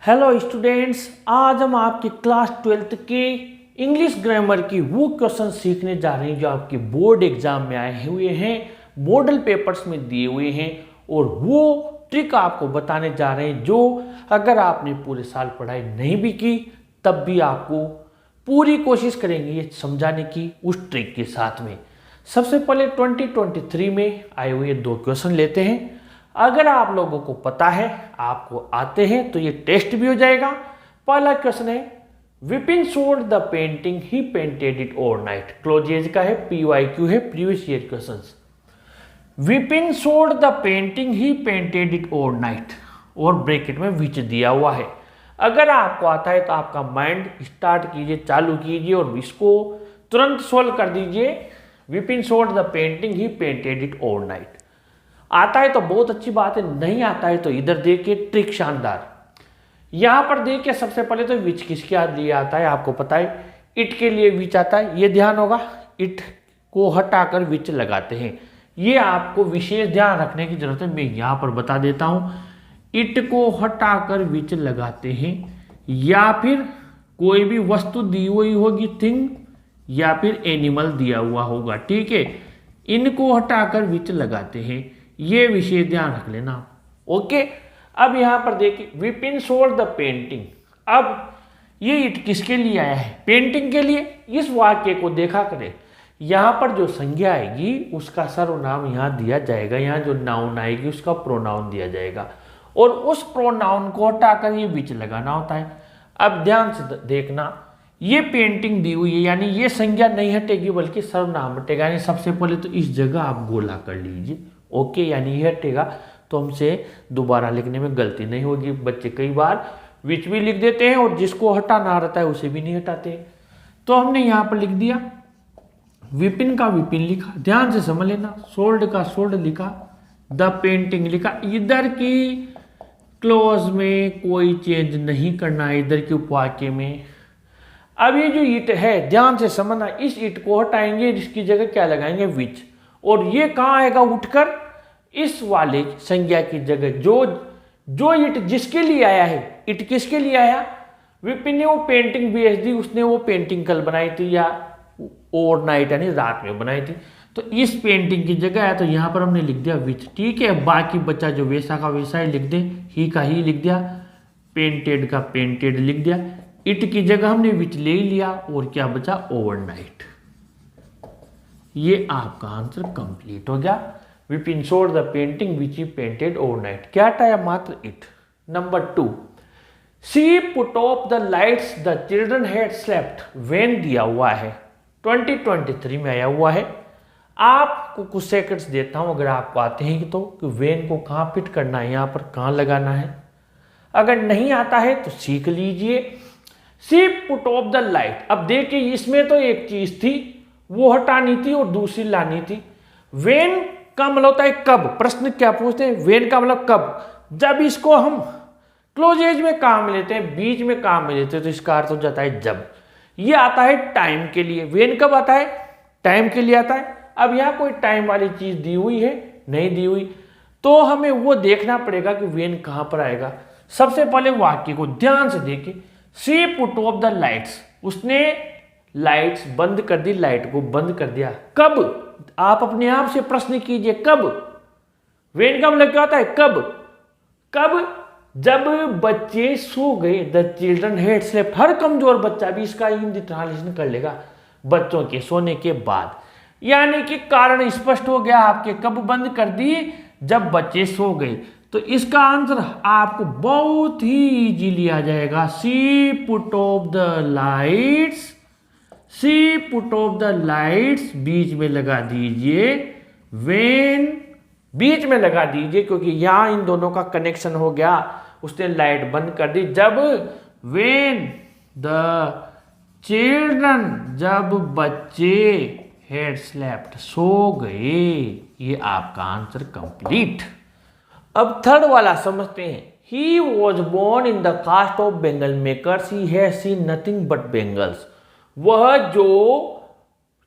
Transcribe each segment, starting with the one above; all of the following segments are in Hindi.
हेलो स्टूडेंट्स, आज हम आपके क्लास 12th के इंग्लिश ग्रामर की वो क्वेश्चन सीखने जा रहे हैं जो आपके बोर्ड एग्जाम में आए हुए हैं, मॉडल पेपर्स में दिए हुए हैं। और वो ट्रिक आपको बताने जा रहे हैं जो अगर आपने पूरे साल पढ़ाई नहीं भी की तब भी आपको पूरी कोशिश करेंगे ये समझाने की उस ट्रिक के साथ में। सबसे पहले 2023 में आए हुए दो क्वेश्चन लेते हैं। अगर आप लोगों को पता है, आपको आते हैं, तो ये टेस्ट भी हो जाएगा। पहला क्वेश्चन है, Vipin sold the painting he painted it overnight. Clauses का है, PYQ है, previous year questions. Vipin sold the painting he painted it overnight और ब्रैकेट में विच दिया हुआ है। अगर आपको आता है तो आपका माइंड स्टार्ट कीजिए, चालू कीजिए और इसको तुरंत सोल्व कर दीजिए। Vipin sold the painting he painted it overnight. आता है तो बहुत अच्छी बात है, नहीं आता है तो इधर देखिए ट्रिक शानदार। यहां पर देखिए सबसे पहले तो विच किसके लिए आता है आपको पता है, इट के लिए विच आता है। ये ध्यान होगा, इट को हटाकर विच लगाते हैं। ये आपको विशेष ध्यान रखने की जरूरत है, मैं यहां पर बता देता हूं। इट को हटाकर विच लगाते हैं, या फिर कोई भी वस्तु दी हुई होगी, थिंग, या फिर एनिमल दिया हुआ होगा, ठीक है। इनको हटाकर विच लगाते हैं, ये विशेष ध्यान रख लेना, ओके। अब यहां पर देखिए, विपिन सोल्ड द पेंटिंग। अब ये इट किसके लिए आया है? पेंटिंग के लिए। इस वाक्य को देखा करें, यहां पर जो संज्ञा आएगी उसका सर्वनाम यहां दिया जाएगा, यहां जो नाउन आएगी उसका प्रोनाउन दिया जाएगा, और उस प्रोनाउन को हटाकर ये विच लगाना होता है। अब ध्यान से देखना, ये पेंटिंग दी हुई है, यानी ये संज्ञा नहीं हटेगी बल्कि सर्वनाम हटेगा। यानी सबसे पहले तो इस जगह आप गोला कर लीजिए, ओके, यानी ये हटेगा तो हमसे दोबारा लिखने में गलती नहीं होगी। बच्चे कई बार विच भी लिख देते हैं और जिसको हटाना रहता है उसे भी नहीं हटाते। तो हमने यहां पर लिख दिया, विपिन का विपिन लिखा, ध्यान से समझ लेना। सोल्ड का सोल्ड लिखा, द पेंटिंग लिखा। इधर की क्लोज में कोई चेंज नहीं करना है, इधर के उपवाक्य में। अब ये जो इट है, ध्यान से समझना, इस इट को हटाएंगे, इसकी जगह क्या लगाएंगे? विच। और ये कहां आएगा? उठकर इस वाले संज्ञा की जगह। जो इट जिसके लिए आया है, इट किसके लिए आया? विपिन ने वो पेंटिंग भेज दी, उसने वो पेंटिंग कल बनाई थी या ओवरनाइट यानी रात में बनाई थी, तो इस पेंटिंग की जगह है, तो यहां पर हमने लिख दिया विच, ठीक है। बाकी बच्चा जो वैसा का वैसा ही लिख दे, ही का ही लिख दिया, पेंटेड का पेंटेड लिख दिया। इट की जगह हमने विच ले लिया और क्या बचा? ओवरनाइट। ये आपका आंसर कंप्लीट हो गया। Vipin sold the painting which he painted overnight. क्या हटाया? मात्र it. Number 2, she put off the lights the children had slept when दिया हुआ है, 2023 में आया हुआ है। आपको कुछ सेकंड्स देता हूं, अगर आपको आते हैं तो, कि व्हेन को कहां फिट करना है, यहां पर कहां लगाना है। अगर नहीं आता है तो सीख लीजिए। सी पुट ऑफ द लाइट। अब देखिए, इसमें तो एक चीज थी वो हटानी थी और दूसरी लानी थी। वेन का मतलब होता है कब। प्रश्न क्या पूछते हैं? वेन का मतलब कब। जब इसको हम क्लोजेज में काम में लेते हैं, बीच में काम में लेते हैं, तो इसका अर्थ हो जाता है जब। ये आता है टाइम के लिए। वेन कब आता है? टाइम के लिए आता है। अब यहां कोई टाइम वाली चीज दी हुई है? नहीं दी हुई, तो हमें वो देखना पड़ेगा कि वेन कहां पर आएगा। सबसे पहले वाक्य को ध्यान से देखिए, सी पुट ऑफ द लाइट्स, उसने लाइट्स बंद कर दी, लाइट को बंद कर दिया। कब? आप अपने आप से प्रश्न कीजिए, कब? वेन का मतलब क्या होता है? कब? कब? जब बच्चे सो गए। The children had slept. हर कमजोर बच्चा भी इसका हिंदी ट्रांसलेशन कर लेगा, बच्चों के सोने के बाद। यानी कि कारण स्पष्ट हो गया आपके, कब बंद कर दी? जब बच्चे सो गए। तो इसका आंसर आपको बहुत ही इजीली आ जाएगा। She put off the lights, she put off the lights बीच में लगा दीजिए, वेन बीच में लगा दीजिए, क्योंकि यहां इन दोनों का कनेक्शन हो गया। उसने लाइट बंद कर दी जब, वेन द चिल्ड्रन, जब बच्चे, हैड स्लेप्ट, सो गए। ये आपका आंसर कंप्लीट। अब थर्ड वाला समझते हैं। He was born in the caste of bangle makers, he has seen nothing but bangles. वह जो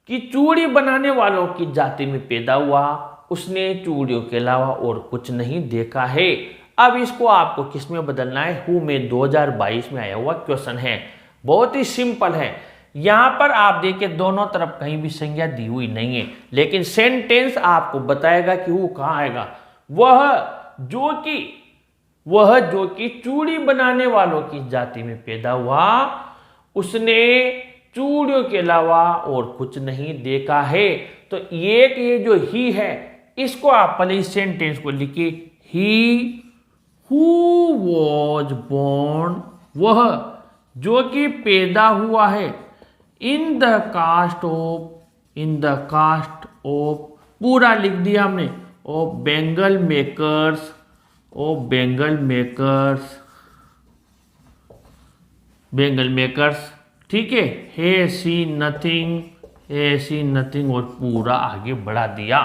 कि चूड़ी बनाने वालों की जाति में पैदा हुआ, उसने चूड़ियों के अलावा और कुछ नहीं देखा है। अब इसको आपको किस में बदलना है, हु में 2022 में आया हुआ क्वेश्चन है, बहुत ही सिंपल है। यहां पर आप देखिए दोनों तरफ कहीं भी संज्ञा दी हुई नहीं है, लेकिन सेंटेंस आपको बताएगा कि हु कहां आएगा। वह जो कि चूड़ी बनाने वालों की जाति में पैदा हुआ, उसने चूड़ियों के अलावा और कुछ नहीं देखा है। तो ये जो ही है, इसको आप पहले इस सेंटेंस को लिखिए, ही हु वॉज बोर्न, वह जो कि पैदा हुआ है, इन द कास्ट ऑफ, पूरा लिख दिया हमने, ऑफ बेंगल मेकर्स, ठीक है, हे सी नथिंग और पूरा आगे बढ़ा दिया।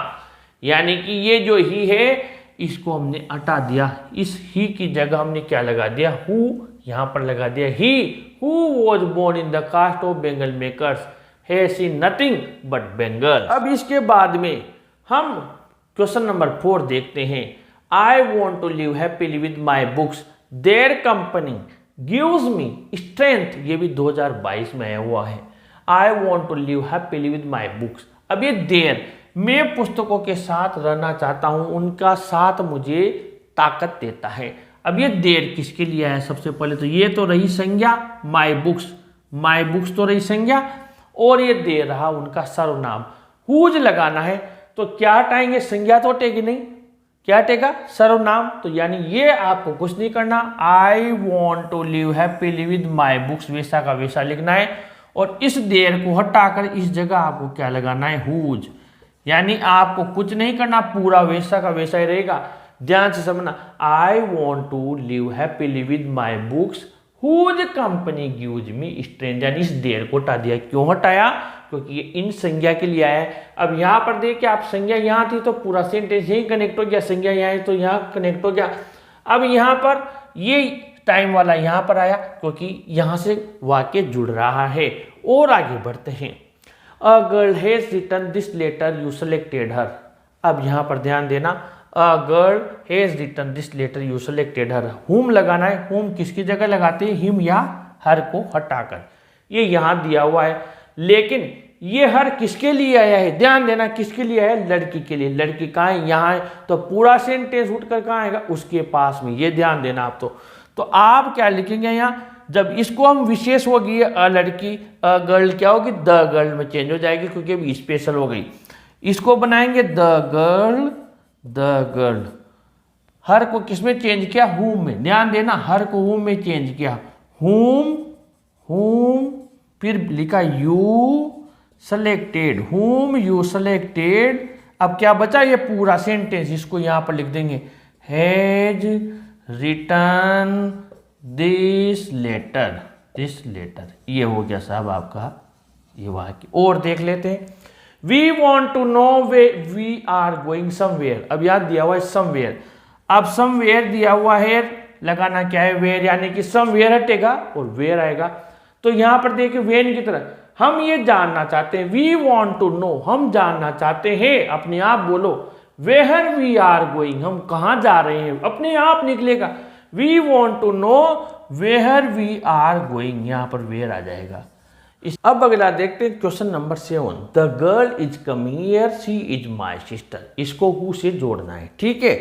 यानी कि ये जो ही है इसको हमने हटा दिया, इस ही की जगह हमने क्या लगा दिया, हु यहां पर लगा दिया, he who was born in the caste of bangle makers has seen nothing but bangle. अब इसके बाद में हम क्वेश्चन नंबर 4 देखते हैं। I want to live happily with my books, their company gives me strength, ये भी 2022 में आया हुआ है। I want to live happily with my books, अब ये देयर, मैं पुस्तकों के साथ रहना चाहता हूं, उनका साथ मुझे ताकत देता है। अब ये देर किसके लिए है, सबसे पहले तो ये तो रही संज्ञा, माई बुक्स तो रही संज्ञा, और ये दे रहा उनका सर्वनाम। हुज लगाना है तो क्या हटाएंगे, संज्ञा तो हटेगी नहीं, क्या हटेगा, सर्वनाम। तो यानी ये आपको कुछ नहीं करना, I want to live happily with my books वैसा का वैसा लिखना है, और इस देर को हटाकर इस जगह आपको क्या लगाना है, हुज। यानी आपको कुछ नहीं करना, पूरा वैसा का वैसा ही रहेगा। ध्यान से समझना, I want to live happily with my books whose company gives me strength, यानी इस देर को हटा दिया। क्यों हटाया, क्योंकि ये इन संज्ञा के लिए आया है। अब यहाँ पर देखिए आप, संज्ञा यहाँ थी तो पूरा सेंटेंस यही कनेक्ट हो गया, संज्ञा यहाँ है तो यहाँ कनेक्ट हो गया। अब यहाँ पर ये टाइम वाला यहाँ पर आया क्योंकि यहाँ से वाक्य जुड़ रहा है। और आगे बढ़ते हैं, a girl has written this letter, you selected her. अब यहाँ पर ध्यान देना, a girl has written this letter, you selected her, whom लगाना है। हुम किसकी जगह लगाते हैं, हिम या हर को हटाकर। ये यहाँ दिया हुआ है, लेकिन ये हर किसके लिए आया है, ध्यान देना किसके लिए आया है, लड़की के लिए। लड़की कहाँ है, यहाँ है, तो पूरा सेंटेंस उठकर कहाँ आएगा, उसके पास में। ये ध्यान देना आप। तो आप क्या लिखेंगे यहाँ, जब इसको हम विशेष होगी अ लड़की, अ गर्ल क्या होगी, द गर्ल में चेंज हो जाएगी क्योंकि अभी स्पेशल हो गई। इसको बनाएंगे द गर्ल, हर को किसमें चेंज किया, हुम में। ध्यान देना, हर को हुम में चेंज किया, हुम, फिर लिखा you selected, whom you selected. अब क्या बचा, ये पूरा सेंटेंस, इसको यहां पर लिख देंगे, हैज रिटन दिस लेटर, ये हो गया साहब आपका ये वाक्य। और देख लेते हैं, we want to know where we are going somewhere. अब याद दिया हुआ है समवेयर, अब समवेयर दिया हुआ है, लगाना क्या है, वेयर, यानी कि समवेयर हटेगा और वेयर आएगा। तो यहां पर देखिए वेन की तरह हम ये जानना चाहते हैं, वी वॉन्ट टू नो, हम जानना चाहते हैं, अपने आप बोलो, वेयर वी आर गोइंग, हम कहां जा रहे हैं, अपने आप निकलेगा, we want to know where we are going, यहां पर वेयर आ जाएगा। अब अगला देखते हैं question number 7, the girl is coming here, she is my sister. इसको हु से जोड़ना है, ठीक है।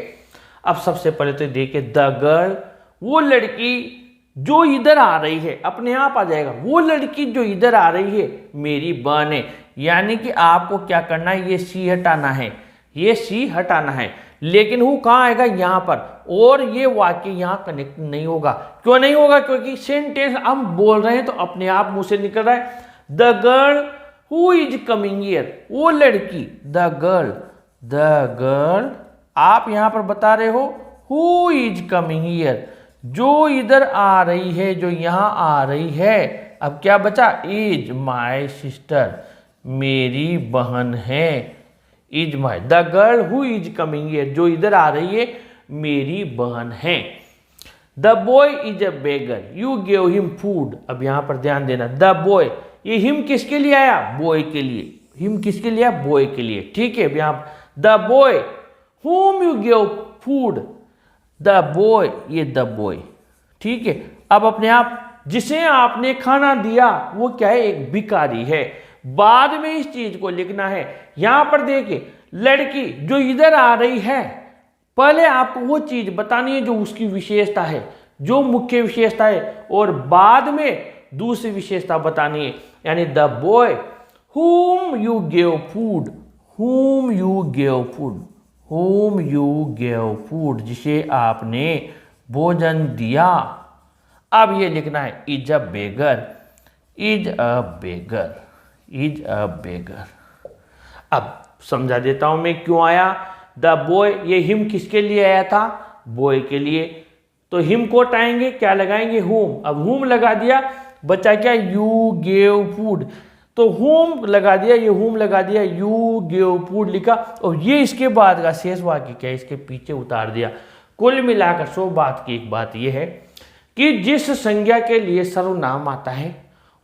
अब सबसे पहले तो देखिए, द गर्ल, वो लड़की जो इधर आ रही है, अपने आप आ जाएगा, वो लड़की जो इधर आ रही है मेरी बहन है। यानी कि आपको क्या करना है, ये सी हटाना है, ये सी हटाना है, लेकिन वो कहाँ आएगा, यहाँ पर। और ये वाक्य यहाँ कनेक्ट नहीं होगा। क्यों नहीं होगा, क्योंकि सेंटेंस हम बोल रहे हैं तो अपने आप मुंह से निकल रहा है, the girl who is coming here, वो लड़की, द गर्ल आप यहाँ पर बता रहे हो, हु इज कमिंग हियर, जो इधर आ रही है, जो यहाँ आ रही है। अब क्या बचा, इज माई सिस्टर, मेरी बहन है, is my, the girl who is coming here, जो इधर आ रही है मेरी बहन है। The boy is a beggar, you give him food. अब यहां पर ध्यान देना, द बॉय, ये हिम किसके लिए आया, बॉय के लिए, हिम किसके लिए आया, बॉय के लिए, ठीक है। यहां the boy whom you give food, the boy, ये द बॉय, ठीक है। अब अपने आप जिसे आपने खाना दिया वो क्या है, एक भिखारी है। बाद में इस चीज को लिखना है। यहां पर देखिए लड़की जो इधर आ रही है, पहले आपको वो चीज बतानी है जो उसकी विशेषता है, जो मुख्य विशेषता है, और बाद में दूसरी विशेषता बतानी है। यानी the boy whom you gave food, whom you gave food, whom you gave food, जिसे आपने भोजन दिया। अब ये लिखना है is a beggar, is a beggar, is a beggar. अब समझा देता हूं मैं क्यों आया द बॉय। ये हिम किसके लिए आया था, बॉय के लिए। तो हिम को हटाएंगे, क्या लगाएंगे, होम। अब होम लगा दिया, बचा क्या, यू गेव फूड। तो होम लगा दिया, ये होम लगा दिया, यू गेव फूड लिखा, और ये इसके बाद का शेष वाक्य क्या, इसके पीछे उतार दिया। कुल मिलाकर 100 बात की एक बात यह है कि जिस संज्ञा के लिए सर्वनाम आता है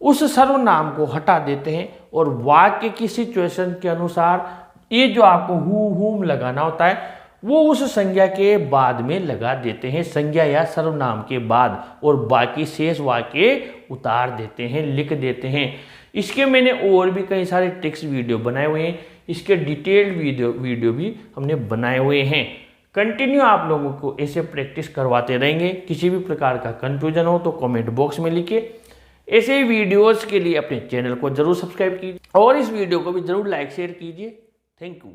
उस सर्वनाम को हटा देते हैं, और वाक्य की सिचुएशन के अनुसार ये जो आपको हुम लगाना होता है वो उस संज्ञा के बाद में लगा देते हैं, संज्ञा या सर्वनाम के बाद, और बाकी शेष वाक्य उतार देते हैं, लिख देते हैं। इसके मैंने और भी कई सारे टेक्स्ट वीडियो बनाए हुए हैं, इसके डिटेल्ड वीडियो भी हमने बनाए हुए हैं। कंटिन्यू आप लोगों को ऐसे प्रैक्टिस करवाते रहेंगे। किसी भी प्रकार का कंफ्यूजन हो तो कमेंट बॉक्स में लिखिए। ऐसे ही वीडियोस के लिए अपने चैनल को जरूर सब्सक्राइब कीजिए और इस वीडियो को भी जरूर लाइक शेयर कीजिए। Thank you.